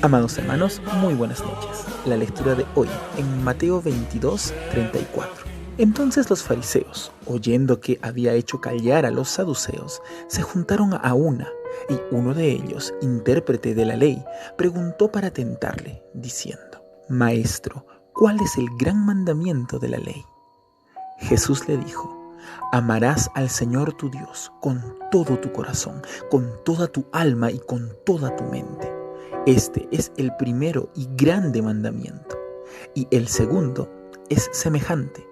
Amados hermanos, muy buenas noches. La lectura de hoy en Mateo 22:34. Entonces los fariseos, oyendo que había hecho callar a los saduceos, se juntaron a una, y uno de ellos, intérprete de la ley, preguntó para tentarle, diciendo: Maestro, ¿cuál es el gran mandamiento de la ley? Jesús le dijo: Amarás al Señor tu Dios con todo tu corazón, con toda tu alma y con toda tu mente. Este es el primero y grande mandamiento. Y el segundo es semejante: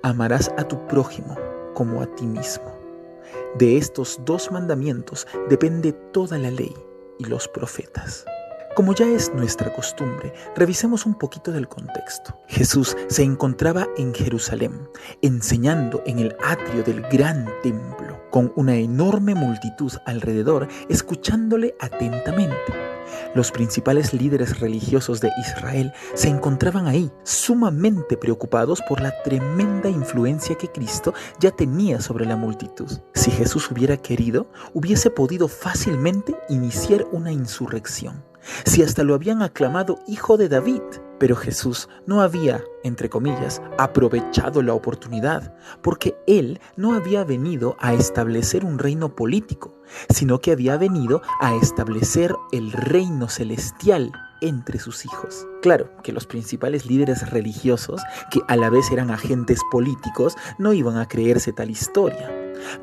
amarás a tu prójimo como a ti mismo. De estos dos mandamientos depende toda la ley y los profetas. Como ya es nuestra costumbre, revisemos un poquito del contexto. Jesús se encontraba en Jerusalén, enseñando en el atrio del gran templo, con una enorme multitud alrededor, escuchándole atentamente. Los principales líderes religiosos de Israel se encontraban ahí, sumamente preocupados por la tremenda influencia que Cristo ya tenía sobre la multitud. Si Jesús hubiera querido, hubiese podido fácilmente iniciar una insurrección. Si hasta lo habían aclamado hijo de David. Pero Jesús no había, entre comillas, aprovechado la oportunidad, porque Él no había venido a establecer un reino político, sino que había venido a establecer el reino celestial entre sus hijos. Claro que los principales líderes religiosos, que a la vez eran agentes políticos, no iban a creerse tal historia.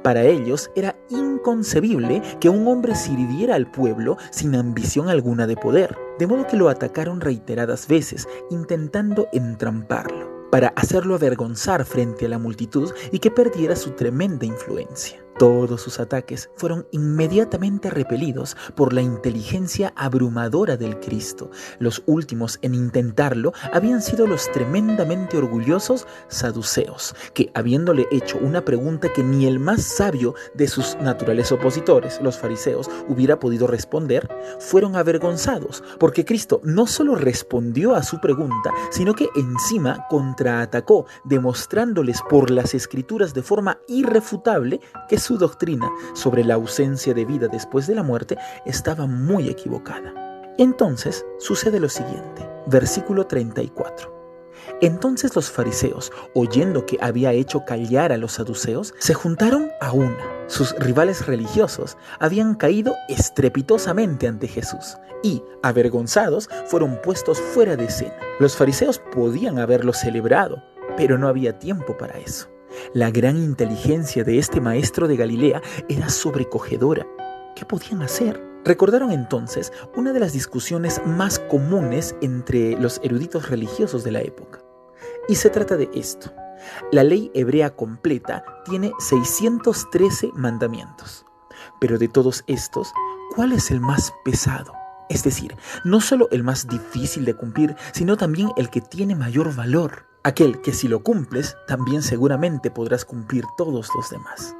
Para ellos era inconcebible que un hombre sirviera al pueblo sin ambición alguna de poder, de modo que lo atacaron reiteradas veces, intentando entramparlo, para hacerlo avergonzar frente a la multitud y que perdiera su tremenda influencia. Todos sus ataques fueron inmediatamente repelidos por la inteligencia abrumadora del Cristo. Los últimos en intentarlo habían sido los tremendamente orgullosos saduceos, que, habiéndole hecho una pregunta que ni el más sabio de sus naturales opositores, los fariseos, hubiera podido responder, fueron avergonzados, porque Cristo no solo respondió a su pregunta, sino que encima contraatacó, demostrándoles por las Escrituras de forma irrefutable que su doctrina sobre la ausencia de vida después de la muerte estaba muy equivocada. Entonces sucede lo siguiente, versículo 34. Entonces los fariseos, oyendo que había hecho callar a los saduceos, se juntaron a una. Sus rivales religiosos habían caído estrepitosamente ante Jesús y, avergonzados, fueron puestos fuera de escena. Los fariseos podían haberlo celebrado, pero no había tiempo para eso. La gran inteligencia de este maestro de Galilea era sobrecogedora. ¿Qué podían hacer? Recordaron entonces una de las discusiones más comunes entre los eruditos religiosos de la época. Y se trata de esto. La ley hebrea completa tiene 613 mandamientos. Pero de todos estos, ¿cuál es el más pesado? Es decir, no solo el más difícil de cumplir, sino también el que tiene mayor valor. Aquel que si lo cumples, también seguramente podrás cumplir todos los demás.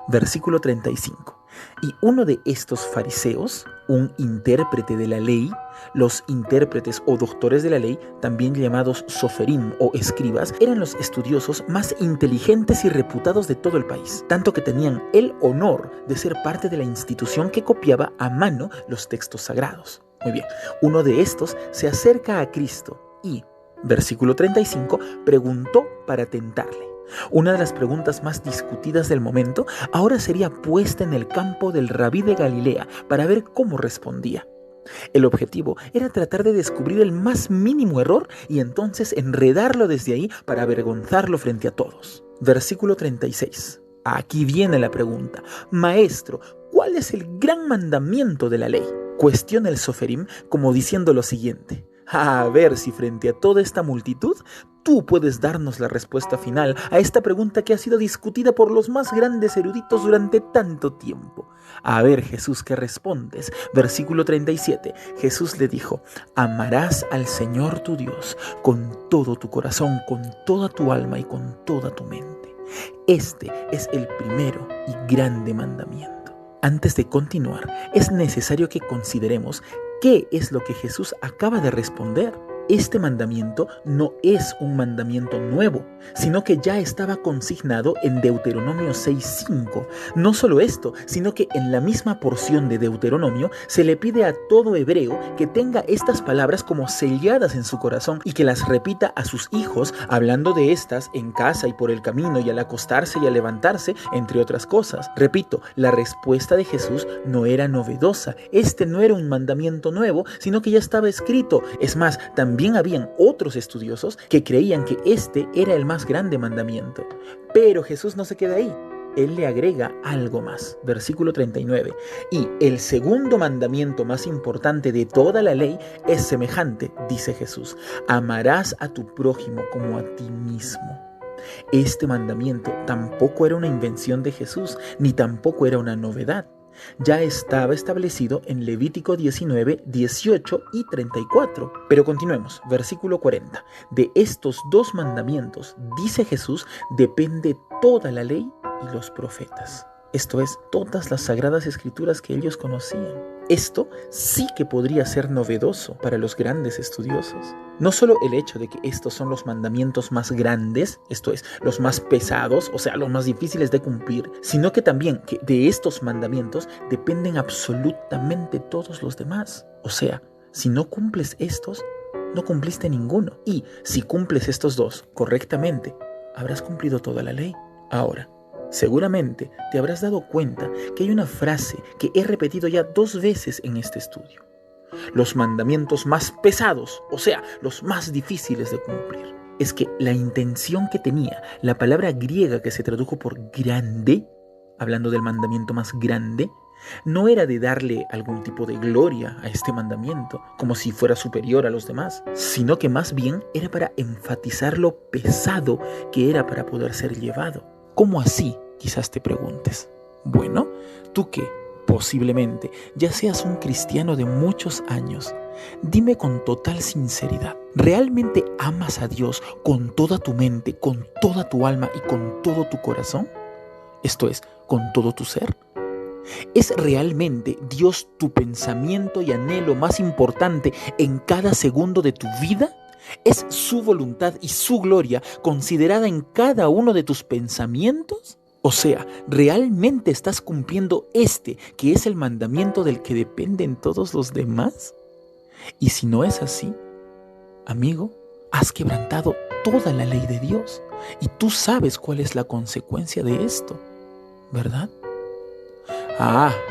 Versículo 35. Y uno de estos fariseos, un intérprete de la ley, los intérpretes o doctores de la ley, también llamados soferim o escribas, eran los estudiosos más inteligentes y reputados de todo el país, tanto que tenían el honor de ser parte de la institución que copiaba a mano los textos sagrados. Muy bien, uno de estos se acerca a Cristo y, versículo 35, preguntó para tentarle. Una de las preguntas más discutidas del momento ahora sería puesta en el campo del rabí de Galilea para ver cómo respondía. El objetivo era tratar de descubrir el más mínimo error y entonces enredarlo desde ahí para avergonzarlo frente a todos. Versículo 36. Aquí viene la pregunta. Maestro, ¿cuál es el gran mandamiento de la ley? Cuestiona el soferim como diciendo lo siguiente. A ver si frente a toda esta multitud tú puedes darnos la respuesta final a esta pregunta que ha sido discutida por los más grandes eruditos durante tanto tiempo. A ver, Jesús, ¿qué respondes? Versículo 37. Jesús le dijo: amarás al Señor tu Dios con todo tu corazón, con toda tu alma y con toda tu mente. Este es el primero y grande mandamiento. Antes de continuar, es necesario que consideremos ¿qué es lo que Jesús acaba de responder? este mandamiento no es un mandamiento nuevo, sino que ya estaba consignado en Deuteronomio 6:5. No solo esto, sino que en la misma porción de Deuteronomio se le pide a todo hebreo que tenga estas palabras como selladas en su corazón y que las repita a sus hijos, hablando de estas en casa y por el camino y al acostarse y al levantarse, entre otras cosas. Repito, la respuesta de Jesús no era novedosa. Este no era un mandamiento nuevo, sino que ya estaba escrito. Es más, también habían otros estudiosos que creían que este era el más grande mandamiento. Pero Jesús no se queda ahí. Él le agrega algo más. Versículo 39. Y el segundo mandamiento más importante de toda la ley es semejante, dice Jesús. Amarás a tu prójimo como a ti mismo. Este mandamiento tampoco era una invención de Jesús, ni tampoco era una novedad. Ya estaba establecido en Levítico 19, 18 y 34. Pero continuemos, versículo 40. De estos dos mandamientos, dice Jesús, depende toda la ley y los profetas. Esto es, todas las sagradas escrituras que ellos conocían. Esto sí que podría ser novedoso para los grandes estudiosos. No solo el hecho de que estos son los mandamientos más grandes, esto es, los más pesados, o sea, los más difíciles de cumplir, sino que también que de estos mandamientos dependen absolutamente todos los demás. O sea, si no cumples estos, no cumpliste ninguno. Y si cumples estos dos correctamente, habrás cumplido toda la ley. Ahora, seguramente te habrás dado cuenta que hay una frase que he repetido ya 2 veces en este estudio. Los mandamientos más pesados, o sea, los más difíciles de cumplir. Es que la intención que tenía la palabra griega que se tradujo por grande, hablando del mandamiento más grande, no era de darle algún tipo de gloria a este mandamiento, como si fuera superior a los demás, sino que más bien era para enfatizar lo pesado que era para poder ser llevado. ¿Cómo así? Quizás te preguntes. Bueno, tú que posiblemente ya seas un cristiano de muchos años, dime con total sinceridad, ¿realmente amas a Dios con toda tu mente, con toda tu alma y con todo tu corazón? Esto es, con todo tu ser. ¿Es realmente Dios tu pensamiento y anhelo más importante en cada segundo de tu vida? ¿Es su voluntad y su gloria considerada en cada uno de tus pensamientos? O sea, ¿realmente estás cumpliendo que es el mandamiento del que dependen todos los demás? Y si no es así, amigo, has quebrantado toda la ley de Dios. Y tú sabes cuál es la consecuencia de esto, ¿verdad?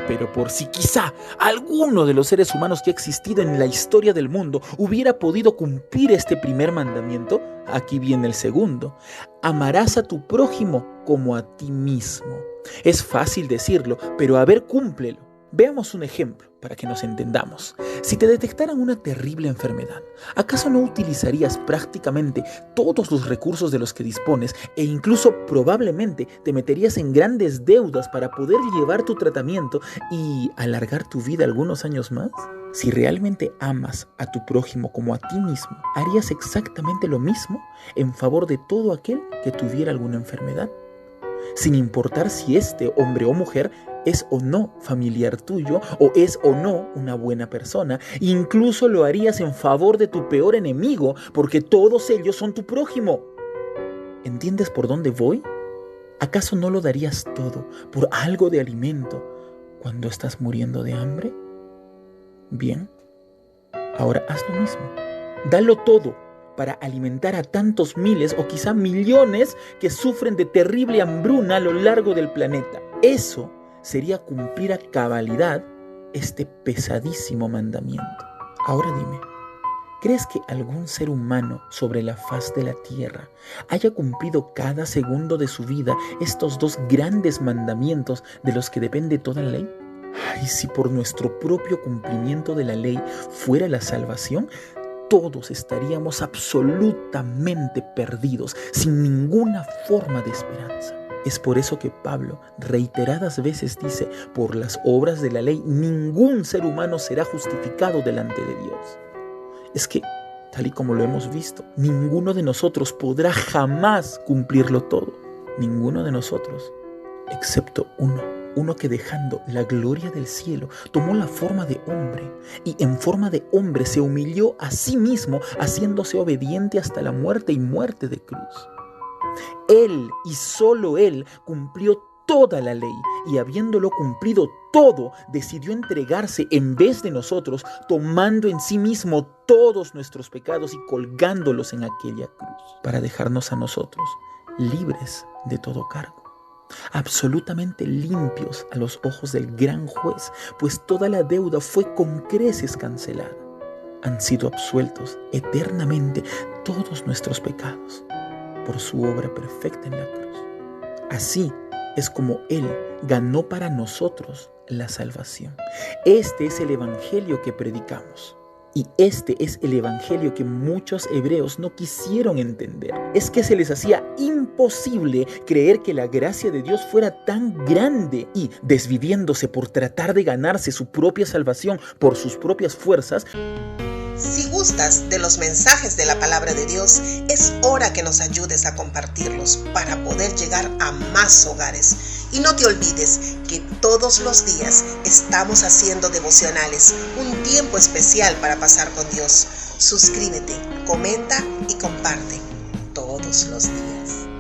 Pero por si quizá alguno de los seres humanos que ha existido en la historia del mundo hubiera podido cumplir este primer mandamiento, aquí viene el segundo. Amarás a tu prójimo como a ti mismo. Es fácil decirlo, pero a ver, cúmplelo. Veamos un ejemplo para que nos entendamos. Si te detectaran una terrible enfermedad, ¿acaso no utilizarías prácticamente todos los recursos de los que dispones e incluso probablemente te meterías en grandes deudas para poder llevar tu tratamiento y alargar tu vida algunos años más? Si realmente amas a tu prójimo como a ti mismo, ¿harías exactamente lo mismo en favor de todo aquel que tuviera alguna enfermedad? Sin importar si este hombre o mujer es o no familiar tuyo o es o no una buena persona. Incluso lo harías en favor de tu peor enemigo, porque todos ellos son tu prójimo. ¿Entiendes por dónde voy? ¿Acaso no lo darías todo por algo de alimento cuando estás muriendo de hambre? Bien, ahora haz lo mismo. Dalo todo para alimentar a tantos miles o quizá millones que sufren de terrible hambruna a lo largo del planeta. Eso sería cumplir a cabalidad este pesadísimo mandamiento. Ahora dime, ¿crees que algún ser humano sobre la faz de la tierra haya cumplido cada segundo de su vida estos 2 grandes mandamientos de los que depende toda la ley? Si por nuestro propio cumplimiento de la ley fuera la salvación, todos estaríamos absolutamente perdidos, sin ninguna forma de esperanza. Es por eso que Pablo reiteradas veces dice, por las obras de la ley, ningún ser humano será justificado delante de Dios. Es que, tal y como lo hemos visto, ninguno de nosotros podrá jamás cumplirlo todo. Ninguno de nosotros, excepto uno. uno que dejando la gloria del cielo tomó la forma de hombre y en forma de hombre se humilló a sí mismo, haciéndose obediente hasta la muerte y muerte de cruz. Él y solo Él cumplió toda la ley y habiéndolo cumplido todo, decidió entregarse en vez de nosotros, tomando en sí mismo todos nuestros pecados y colgándolos en aquella cruz, para dejarnos a nosotros libres de todo cargo, absolutamente limpios a los ojos del gran juez, pues toda la deuda fue con creces cancelada. Han sido absueltos eternamente todos nuestros pecados por su obra perfecta en la cruz. Así es como Él ganó para nosotros la salvación. Este es el evangelio que predicamos. Y este es el evangelio que muchos hebreos no quisieron entender. Es que se les hacía imposible creer que la gracia de Dios fuera tan grande y, desviviéndose por tratar de ganarse su propia salvación por sus propias fuerzas. Si gustas de los mensajes de la palabra de Dios, es hora que nos ayudes a compartirlos para poder llegar a más hogares. Y no te olvides que todos los días estamos haciendo devocionales, un tiempo especial para pasar con Dios. Suscríbete, comenta y comparte todos los días.